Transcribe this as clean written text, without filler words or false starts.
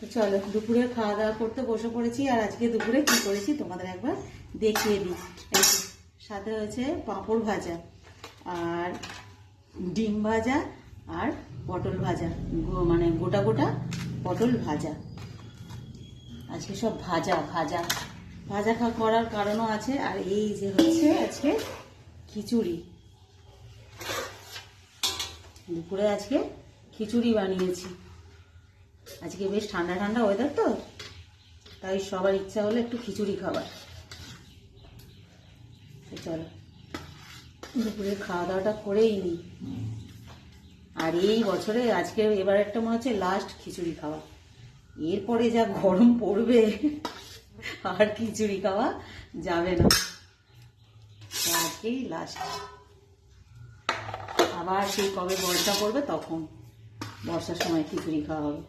তো চলো দুপুরে খাওয়া দাওয়া করতে বসে পড়েছি। আর আজকে দুপুরে কি করেছি তোমাদের একবার দেখিয়ে দিই। এই যে সাথে হয়েছে পাঁপড় ভাজা আর ডিম ভাজা আর পটল ভাজা, মানে গোটা গোটা পটল ভাজা। আজকে সব ভাজা ভাজা ভাজা করার কারণও আছে। আর এই যে হচ্ছে আজকে খিচুড়ি, দুপুরে আজকে খিচুড়ি বানিয়েছি। আজকে বেশ ঠান্ডা ঠান্ডা ওয়েদার তো, তাই সবার ইচ্ছা হলো একটু খিচুড়ি খাবার। চলো দুপুরে খাওয়া দাওয়াটা করেই নিই। আর এই বছরে আজকে এবার একটা মনে হচ্ছে লাস্ট খিচুড়ি খাওয়া, এরপরে যা গরম পড়বে আর খিচুড়ি খাওয়া যাবে না, আজকেই লাস্ট। আবার সেই কবে বর্ষা পড়বে তখন বর্ষার সময় খিচুড়ি খাওয়া হবে।